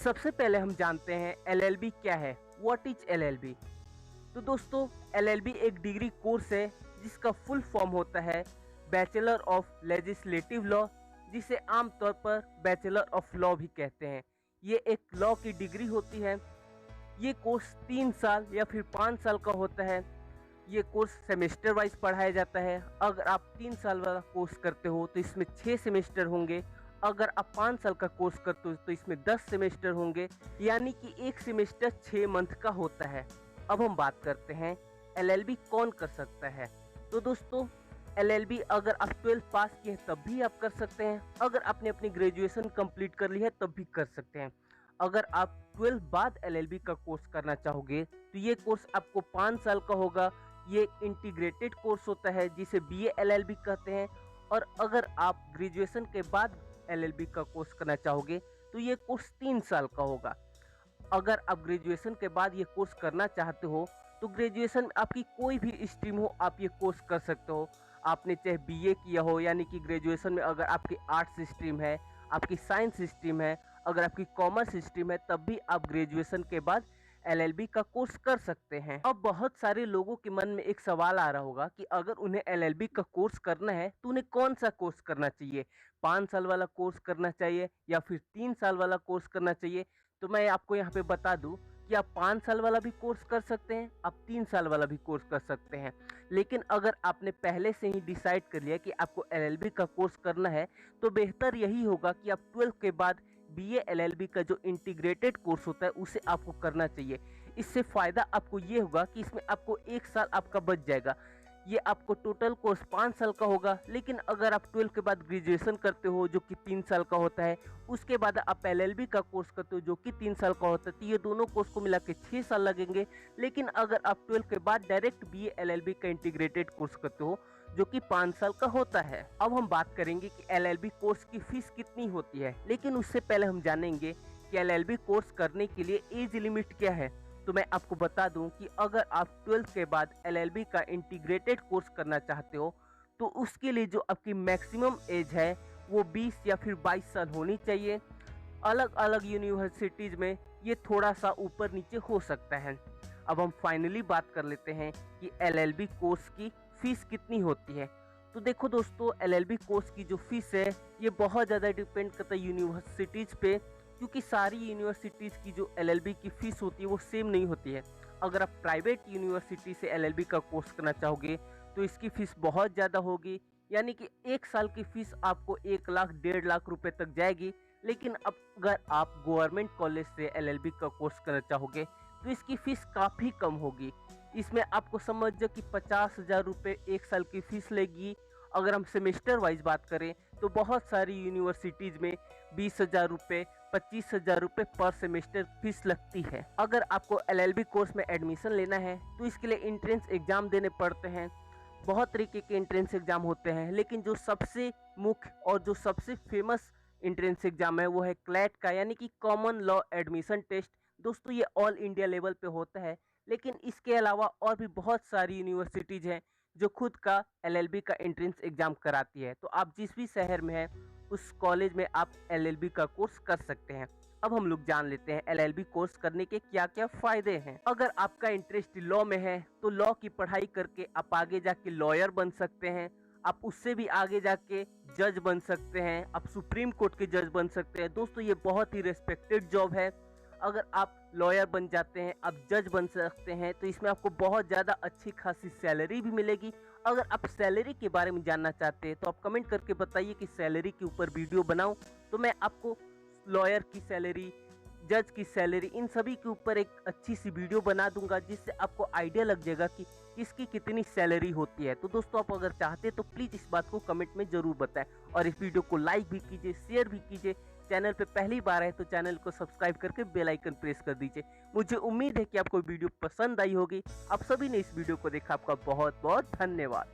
सबसे पहले हम जानते हैं एलएलबी क्या है। What is LLB? तो दोस्तों, एलएलबी एक डिग्री कोर्स है जिसका फुल फॉर्म होता है बैचलर ऑफ लेजिस्लेटिव लॉ, जिसे आमतौर पर बैचलर ऑफ लॉ भी कहते हैं। ये एक लॉ की डिग्री होती है। ये कोर्स 3 साल या फिर 5 साल का होता है। ये कोर्स सेमेस्टर वाइज पढ़ाया जाता है। अगर आप 3 साल वाला कोर्स करते हो तो इसमें 6 सेमेस्टर होंगे। अगर आप 5 साल का कोर्स करते हो तो इसमें 10 सेमेस्टर होंगे, यानी कि एक सेमेस्टर 6 मंथ का होता है। अब हम बात करते हैं एलएलबी कौन कर सकता है। तो दोस्तों, एलएलबी अगर आप 12th पास किए तब भी आप कर सकते हैं। अगर आपने अपनी ग्रेजुएशन कंप्लीट कर ली है तब भी कर सकते हैं। अगर आप 12th बाद एलएलबी का कोर्स करना चाहोगे तो ये कोर्स आपको 5 साल का होगा। ये एक इंटीग्रेटेड कोर्स होता है जिसे बीए एलएलबी कहते हैं। और अगर आप ग्रेजुएशन के बाद एलएलबी का कोर्स करना चाहोगे तो ये कोर्स 3 साल का होगा। अगर आप ग्रेजुएशन के बाद ये कोर्स करना चाहते हो तो ग्रेजुएशन आपकी कोई भी स्ट्रीम हो, आप ये कोर्स कर सकते हो। आपने चाहे बीए किया हो, यानी कि ग्रेजुएशन में अगर आपकी आर्ट्स स्ट्रीम है, आपकी साइंस स्ट्रीम है, अगर आपकी कॉमर्स स्ट्रीम है, तब भी आप ग्रेजुएशन के बाद एलएलबी का कोर्स कर सकते हैं। अब बहुत सारे लोगों के मन में एक सवाल आ रहा होगा कि अगर उन्हें एलएलबी का कोर्स करना है तो उन्हें कौन सा कोर्स करना चाहिए? 5 साल वाला कोर्स करना चाहिए या फिर 3 साल वाला कोर्स करना चाहिए? तो मैं आपको यहाँ पे बता दूं कि आप 5 साल वाला भी कोर्स कर सकते हैं, आप 3 साल वाला भी कोर्स कर सकते हैं। लेकिन अगर आपने पहले से ही डिसाइड कर लिया कि आपको एलएलबी का कोर्स करना है तो बेहतर यही होगा कि आप 12th के बाद बीए एलएलबी का जो इंटीग्रेटेड कोर्स होता है उसे आपको करना चाहिए। इससे फ़ायदा आपको ये होगा कि इसमें आपको 1 साल आपका बच जाएगा। ये आपको टोटल कोर्स 5 साल का होगा। लेकिन अगर आप 12th के बाद ग्रेजुएशन करते हो जो कि 3 साल का होता है, उसके बाद आप एलएलबी का कोर्स करते हो जो कि 3 साल का होता है, तो ये दोनों कोर्स को मिला के 6 साल लगेंगे। लेकिन अगर आप 12th के बाद डायरेक्ट बीए एलएलबी का इंटीग्रेटेड कोर्स करते हो जो कि 5 साल का होता है। अब हम बात करेंगे कि एलएलबी कोर्स की फीस कितनी होती है, लेकिन उससे पहले हम जानेंगे कि एलएलबी कोर्स करने के लिए एज लिमिट क्या है। तो मैं आपको बता दूं कि अगर आप 12th के बाद एलएलबी का इंटीग्रेटेड कोर्स करना चाहते हो तो उसके लिए जो आपकी मैक्सिमम एज है वो 20 या फिर 22 साल होनी चाहिए। अलग अलग यूनिवर्सिटीज़ में ये थोड़ा सा ऊपर नीचे हो सकता है। अब हम फाइनली बात कर लेते हैं कि एलएलबी कोर्स की फीस कितनी होती है। तो देखो दोस्तों, एलएलबी कोर्स की जो फीस है ये बहुत ज़्यादा डिपेंड करता है यूनिवर्सिटीज़ पे, क्योंकि सारी यूनिवर्सिटीज़ की जो एलएलबी की फ़ीस होती है वो सेम नहीं होती है। अगर आप प्राइवेट यूनिवर्सिटी से एलएलबी का कोर्स करना चाहोगे तो इसकी फ़ीस बहुत ज़्यादा होगी, यानी कि 1 साल की फ़ीस आपको 1 लाख 1.5 लाख रुपए तक जाएगी। लेकिन अब अगर आप गवर्नमेंट कॉलेज से एलएलबी का कोर्स करना चाहोगे तो इसकी फ़ीस काफ़ी कम होगी। इसमें आपको समझो कि 50,000 रुपये 1 साल की फ़ीस लेगी। अगर हम सेमेस्टर वाइज बात करें तो बहुत सारी यूनिवर्सिटीज़ में 20,000 रुपये 25,000 रुपये पर सेमेस्टर फीस लगती है। अगर आपको एलएलबी कोर्स में एडमिशन लेना है तो इसके लिए एंट्रेंस एग्ज़ाम देने पड़ते हैं। बहुत तरीके के एंट्रेंस एग्ज़ाम होते हैं, लेकिन जो सबसे मुख्य और जो सबसे फेमस एंट्रेंस एग्ज़ाम है वो है क्लैट का, यानी कि कॉमन लॉ एडमिशन टेस्ट। दोस्तों, ये ऑल इंडिया लेवल पे होता है। लेकिन इसके अलावा और भी बहुत सारी यूनिवर्सिटीज़ हैं जो खुद का एलएलबी का एंट्रेंस एग्ज़ाम कराती है। तो आप जिस भी शहर में हैं उस कॉलेज में आप एलएलबी का कोर्स कर सकते हैं। अब हम लोग जान लेते हैं एलएलबी कोर्स करने के क्या क्या फ़ायदे हैं। अगर आपका इंटरेस्ट लॉ में है तो लॉ की पढ़ाई करके आप आगे जाके लॉयर बन सकते हैं। आप उससे भी आगे जाके जज बन सकते हैं, आप सुप्रीम कोर्ट के जज बन सकते हैं। दोस्तों, ये बहुत ही रेस्पेक्टेड जॉब है। अगर आप लॉयर बन जाते हैं, आप जज बन सकते हैं, तो इसमें आपको बहुत ज़्यादा अच्छी खासी सैलरी भी मिलेगी। अगर आप सैलरी के बारे में जानना चाहते हैं तो आप कमेंट करके बताइए कि सैलरी के ऊपर वीडियो बनाऊं, तो मैं आपको लॉयर की सैलरी, जज की सैलरी, इन सभी के ऊपर एक अच्छी सी वीडियो बना दूंगा, जिससे आपको आइडिया लग जाएगा कि किसकी कितनी सैलरी होती है। तो दोस्तों, आप अगर चाहते हैं तो प्लीज़ इस बात को कमेंट में ज़रूर बताएं और इस वीडियो को लाइक भी कीजिए, शेयर भी कीजिए। चैनल पे पहली बार है तो चैनल को सब्सक्राइब करके बेल आइकन प्रेस कर दीजिए। मुझे उम्मीद है कि आपको वीडियो पसंद आई होगी। आप सभी ने इस वीडियो को देखा, आपका बहुत बहुत धन्यवाद।